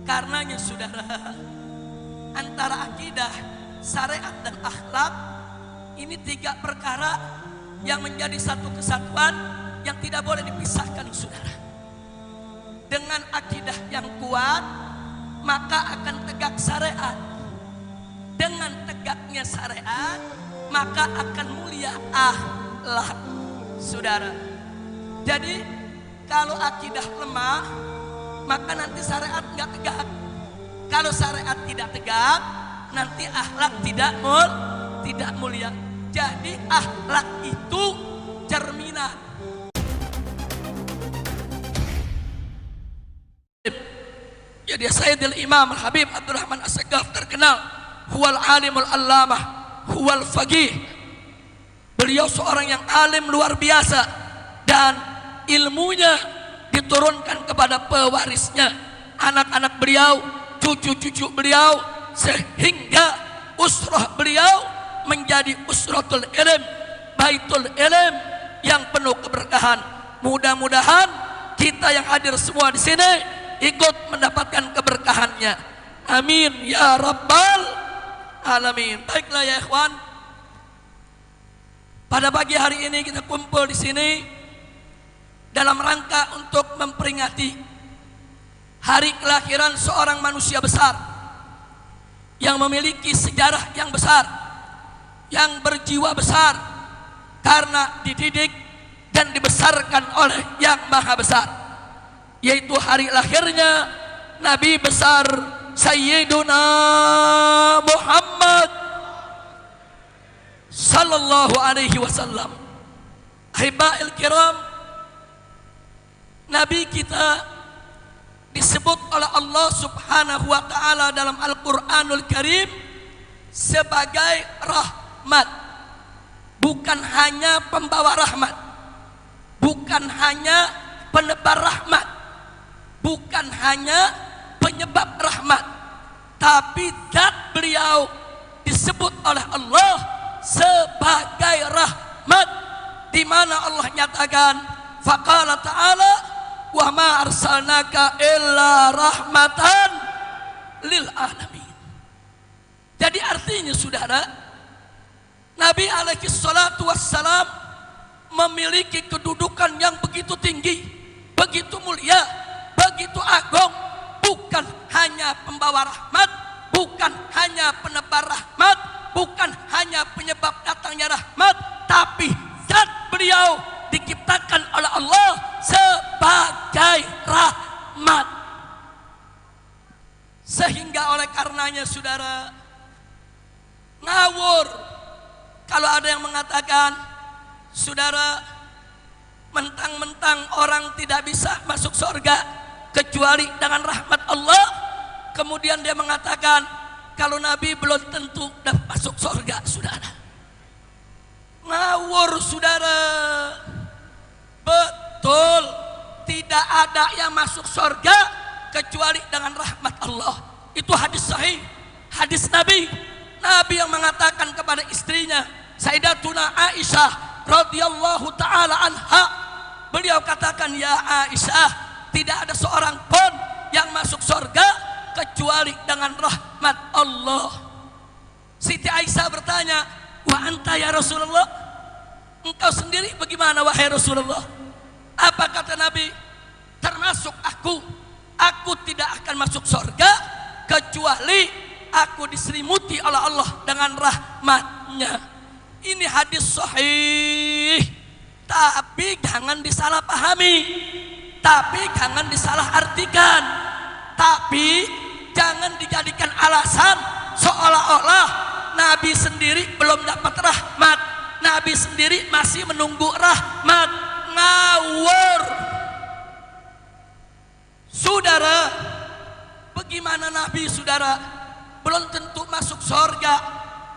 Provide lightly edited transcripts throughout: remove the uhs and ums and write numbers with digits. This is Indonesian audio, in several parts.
Karenanya saudara, antara akidah, syariat dan akhlak ini tiga perkara yang menjadi satu kesatuan yang tidak boleh dipisahkan saudara. Dengan akidah yang kuat maka akan tegak syariat. Dengan tegaknya syariat maka akan mulia akhlak saudara. Jadi kalau akidah lemah maka nanti syariat nggak tegak. Kalau syariat tidak tegak nanti akhlak tidak mulia. Jadi akhlak itu cerminan. Jadi Sayyidil Imam Al-Habib Abdurrahman As-Sagaf terkenal huwal alimul allamah huwal faqih. Beliau seorang yang alim luar biasa dan ilmunya diturunkan kepada pewarisnya, anak-anak beliau, cucu-cucu beliau, sehingga usrah beliau menjadi usratul ilm, baitul ilm yang penuh keberkahan. Mudah-mudahan kita yang hadir semua di sini ikut mendapatkan keberkahannya. Amin ya rabbal alamin. Baiklah ya ikhwan, pada pagi hari ini kita kumpul di sini dalam rangka untuk memperingati hari kelahiran seorang manusia besar yang memiliki sejarah yang besar, yang berjiwa besar karena dididik dan dibesarkan oleh yang maha besar, yaitu hari lahirnya Nabi besar Sayyiduna Muhammad sallallahu alaihi wasallam. Ahibba'il kiram, Nabi kita disebut oleh Allah subhanahu wa ta'ala dalam Al-Quranul Karim sebagai rahmat. Bukan hanya pembawa rahmat, bukan hanya penebar rahmat, bukan hanya penyebab rahmat, tapi zat beliau disebut oleh Allah sebagai rahmat, di mana Allah nyatakan faqala ta'ala wa ma arsalnaka illa rahmatan lil alamin. Jadi artinya saudara, Nabi alaihi salatu wassalam memiliki kedudukan yang begitu tinggi, begitu mulia, begitu agung. Bukan hanya pembawa rahmat, bukan hanya penebar rahmat, bukan hanya penyebab datangnya rahmat, tapi zat beliau diciptakan oleh Allah sebagai rahmat. Sehingga oleh karenanya saudara, ngawur kalau ada yang mengatakan saudara, mentang-mentang orang tidak bisa masuk surga kecuali dengan rahmat Allah, kemudian dia mengatakan kalau Nabi belum tentu dapat masuk surga. Saudara, ngawur saudara. Betul, tidak ada yang masuk surga kecuali dengan rahmat Allah. Itu hadis sahih, hadis Nabi. Nabi yang mengatakan kepada istrinya Sayyidatuna Aisyah radhiyallahu taala anha, beliau katakan, ya Aisyah, tidak ada seorang pun yang masuk surga kecuali dengan rahmat Allah. Siti Aisyah bertanya, wa anta ya Rasulullah, engkau sendiri bagaimana wahai Rasulullah? Apa kata Nabi? Termasuk aku tidak akan masuk surga kecuali aku diselimuti oleh Allah dengan rahmatnya. Ini hadis sahih, tapi jangan disalahpahami, tapi jangan disalahartikan, tapi jangan dijadikan alasan seolah-olah Nabi sendiri belum dapat rahmat, Nabi sendiri masih menunggu rahmat. Ngawur saudara. Bagaimana Nabi saudara belum tentu masuk surga?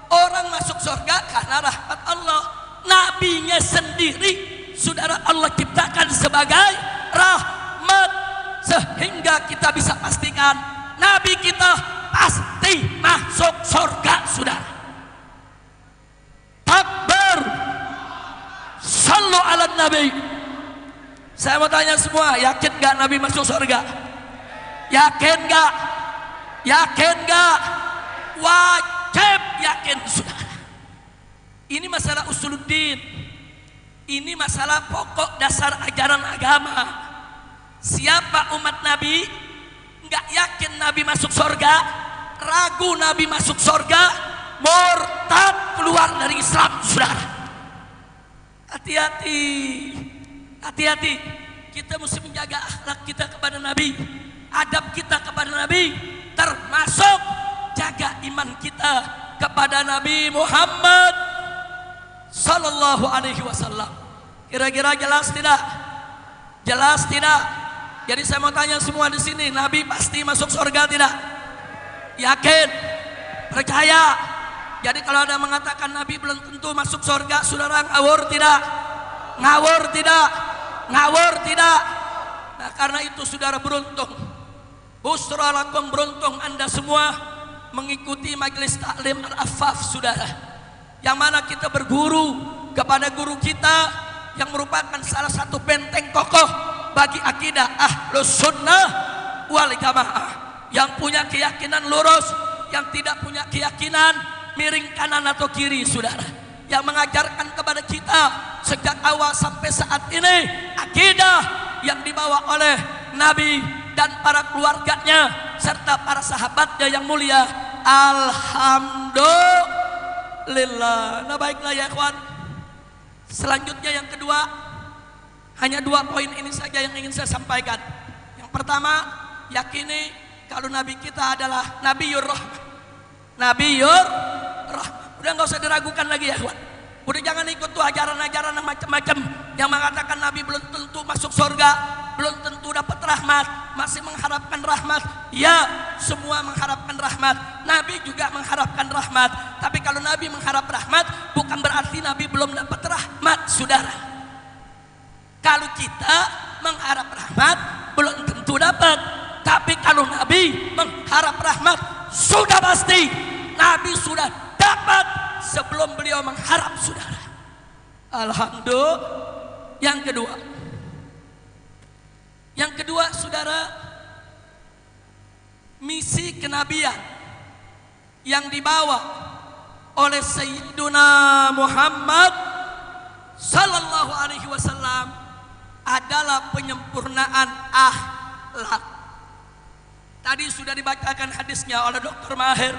Orang masuk surga karena rahmat Allah. Nabinya sendiri saudara Allah ciptakan sebagai rahmat, sehingga kita bisa pastikan Nabi kita pasti masuk surga saudara. Takbir, sallu ala Nabi. Saya mau tanya semua, yakin gak Nabi masuk surga? Yakin gak? Yakin gak? Wajib yakin saudara. Ini masalah usuluddin. Ini masalah pokok dasar ajaran agama. Siapa umat Nabi nggak yakin Nabi masuk surga, ragu Nabi masuk surga, murtad, keluar dari Islam saudara. Hati-hati, hati-hati. Kita mesti menjaga akhlak kita kepada Nabi, adab kita kepada Nabi, termasuk jaga iman kita kepada Nabi Muhammad sallallahu alaihi wasallam. Kira-kira jelas tidak? Jelas tidak? Jadi saya mau tanya semua di sini, Nabi pasti masuk surga tidak? Yakin? Percaya? Jadi kalau ada mengatakan Nabi belum tentu masuk surga, saudara ngawur tidak? Ngawur tidak? Ngawur tidak? Nah, karena itu saudara beruntung. Busra lakum, beruntung Anda semua mengikuti majelis taklim Al-Affaf saudara. Yang mana kita berguru kepada guru kita yang merupakan salah satu benteng kokoh bagi akidah Ahlus Sunnah wal Jamaah, yang punya keyakinan lurus, yang tidak punya keyakinan miring kanan atau kiri saudara, yang mengajarkan kepada kita sejak awal sampai saat ini akidah yang dibawa oleh Nabi dan para keluarganya serta para sahabatnya yang mulia. Alhamdulillah. Nah baiklah ya ikhwan, selanjutnya yang kedua, hanya 2 poin ini saja yang ingin saya sampaikan. Yang pertama, yakini kalau Nabi kita adalah Nabiyur Rahmah. Nabiyur Rahmah. Udah nggak usah diragukan lagi ya kawan. Udah jangan ikut tuh ajaran-ajaran yang macam-macam yang mengatakan Nabi belum tentu masuk surga, belum tentu dapat rahmat, masih mengharapkan rahmat. Ya, semua mengharapkan rahmat. Nabi juga mengharapkan rahmat. Tapi kalau Nabi mengharap rahmat, bukan berarti Nabi belum dapat rahmat, saudara. Kalau kita mengharap rahmat, belum tentu dapat. Tapi kalau Nabi mengharap rahmat, sudah pasti Nabi sudah dapat sebelum beliau mengharap saudara. Alhamdulillah. Yang kedua saudara, misi kenabian yang dibawa oleh Sayyiduna Muhammad sallallahu alaihi wasallam adalah penyempurnaan akhlak. Tadi sudah dibacakan hadisnya oleh Dr. Mahir,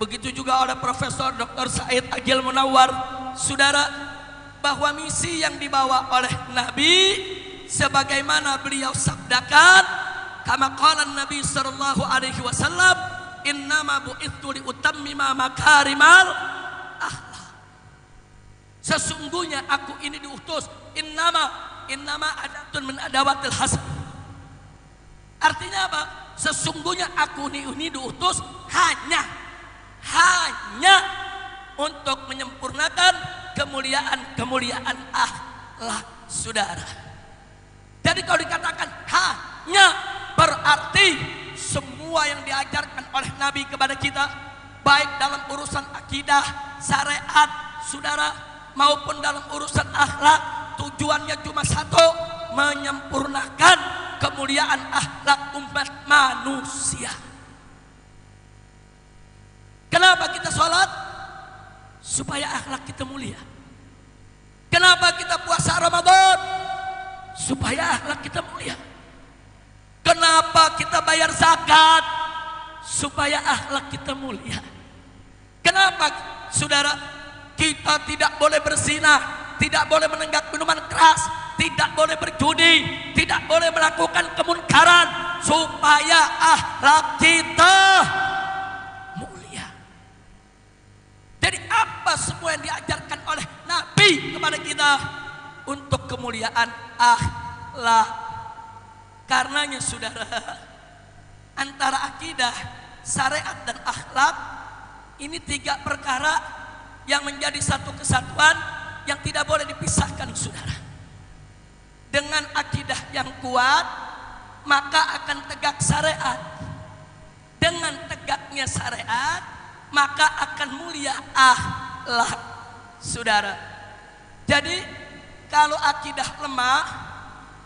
begitu juga oleh Profesor Dr. Said Agil Munawar, saudara, bahwa misi yang dibawa oleh Nabi sebagaimana beliau sabdakan, kama qala Nabi sallallahu alaihi wasallam, innama bu'ithu liutammima makarimal akhlak. Sesungguhnya aku ini diutus, innama adatun min adawatil hasan. Artinya apa? Sesungguhnya aku ini diutus hanya untuk menyempurnakan kemuliaan akhlak saudara. Jadi kalau dikatakan hanya, berarti semua yang diajarkan oleh Nabi kepada kita, baik dalam urusan akidah, syariat saudara, maupun dalam urusan akhlak, tujuannya cuma satu, menyempurnakan kemuliaan akhlak umat manusia. Kenapa kita sholat? Supaya akhlak kita mulia. Kenapa kita puasa Ramadan? Supaya akhlak kita mulia. Kenapa kita bayar zakat? Supaya akhlak kita mulia. Kenapa saudara kita tidak boleh berzina, tidak boleh menenggak minuman keras, tidak boleh berjudi, tidak boleh melakukan kemunkaran? Supaya akhlak kita mulia. Jadi apa semua yang diajarkan oleh Nabi kepada kita? Untuk kemuliaan akhlak. Karenanya saudara, antara akidah, syariat dan akhlak ini 3 perkara yang menjadi satu kesatuan yang tidak boleh dipisahkan saudara. Dengan akidah yang kuat, maka akan tegak syariat. Dengan tegaknya syariat, maka akan mulia akhlak saudara. Jadi kalau akidah lemah,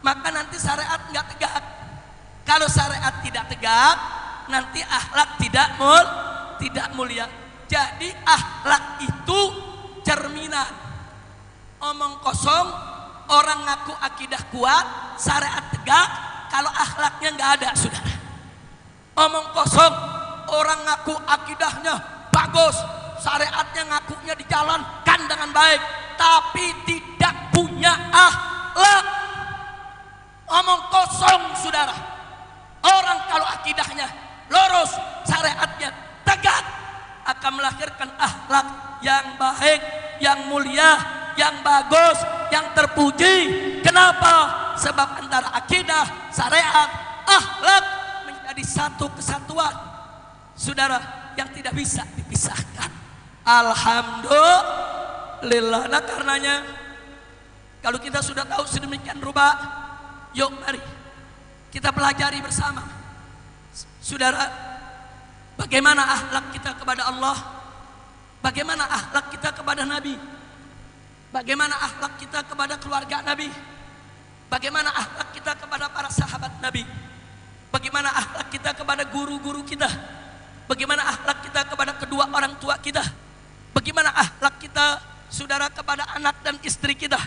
maka nanti syariat nggak tegak. Kalau syariat tidak tegak, nanti akhlak tidak mulia. Jadi akhlak itu cerminan. Omong kosong, orang ngaku akidah kuat, syariat tegak, kalau akhlaknya nggak ada, saudara. Omong kosong, orang ngaku akidahnya bagus, syariatnya ngakunya dijalankan dengan baik, tapi tidak punya akhlak. Omong kosong, saudara. Orang kalau akidahnya lurus, syariatnya tegak, akan melahirkan akhlak yang baik, yang mulia, yang bagus, yang terpuji. Kenapa? Sebab antara akidah, syariat, akhlak menjadi satu kesatuan, saudara, yang tidak bisa dipisahkan. Alhamdulillah. Nah karenanya, kalau kita sudah tahu sedemikian rupa, yuk mari kita pelajari bersama, saudara, bagaimana akhlak kita kepada Allah, bagaimana akhlak kita kepada Nabi, bagaimana akhlak kita kepada keluarga Nabi, bagaimana akhlak kita kepada para sahabat Nabi, bagaimana akhlak kita kepada guru-guru kita, bagaimana akhlak kita kepada kedua orang tua kita, bagaimana akhlak kita, saudara, kepada anak dan istri kita,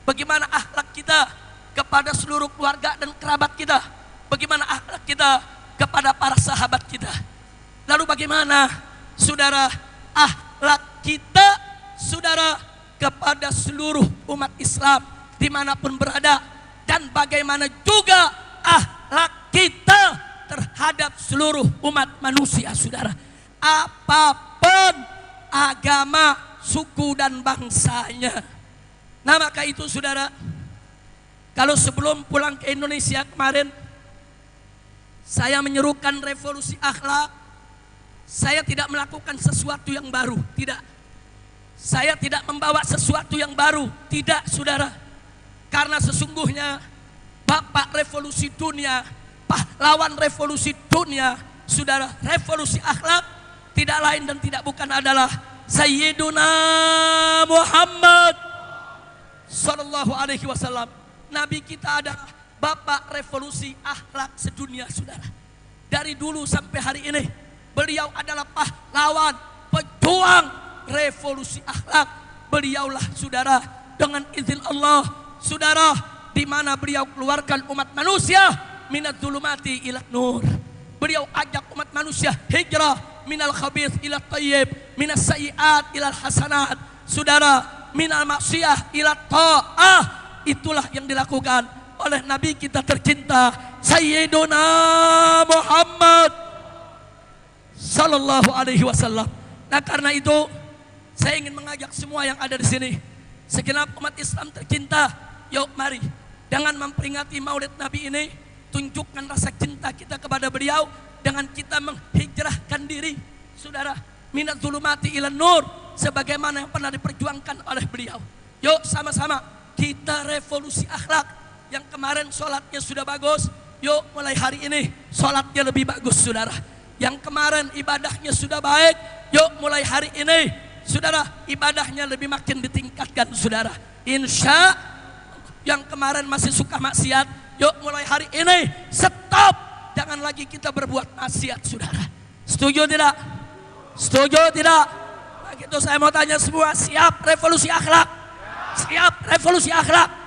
bagaimana akhlak kita kepada seluruh keluarga dan kerabat kita, bagaimana akhlak kita kepada para sahabat kita. Lalu bagaimana, saudara, akhlak kita, saudara, kepada seluruh umat Islam dimanapun berada, dan bagaimana juga akhlak kita terhadap seluruh umat manusia, saudara, apapun agama, suku dan bangsanya. Nah maka itu, saudara, kalau sebelum pulang ke Indonesia kemarin, saya menyerukan revolusi akhlak. Saya tidak melakukan sesuatu yang baru, tidak. Saya tidak membawa sesuatu yang baru, tidak, saudara. Karena sesungguhnya Bapak revolusi dunia, pahlawan revolusi dunia, saudara, revolusi akhlak tidak lain dan tidak bukan adalah Sayyiduna Muhammad sallallahu alaihi wasallam. Nabi kita adalah Bapak revolusi akhlak sedunia, saudara. Dari dulu sampai hari ini, beliau adalah pahlawan, pejuang revolusi akhlak. Beliaulah, saudara, dengan izin Allah, saudara, di mana beliau keluarkan umat manusia minat zulumati ila nur. Beliau ajak umat manusia hijrah minal khabith ila tayyib, minas sayyiat ila hasanat, saudara, minal maksiyah ila ta'ah. Itulah yang dilakukan oleh Nabi kita tercinta Sayyiduna Muhammad sallallahu alaihi wasallam. Nah karena itu saya ingin mengajak semua yang ada di sini, segenap umat Islam tercinta, yuk mari dengan memperingati Maulid Nabi ini, tunjukkan rasa cinta kita kepada beliau dengan kita menghijrahkan diri, saudara, minat zulumati ila nur, sebagaimana yang pernah diperjuangkan oleh beliau. Yuk sama-sama kita revolusi akhlak. Yang kemarin sholatnya sudah bagus, yuk mulai hari ini sholatnya lebih bagus, saudara. Yang kemarin ibadahnya sudah baik, yuk mulai hari ini, saudara, ibadahnya lebih makin ditingkatkan, saudara. Insya yang kemarin masih suka maksiat, yuk mulai hari ini stop, jangan lagi kita berbuat maksiat, saudara. Setuju tidak? Setuju tidak? Begitu saya mau tanya semua, siap revolusi akhlak? Siap revolusi akhlak?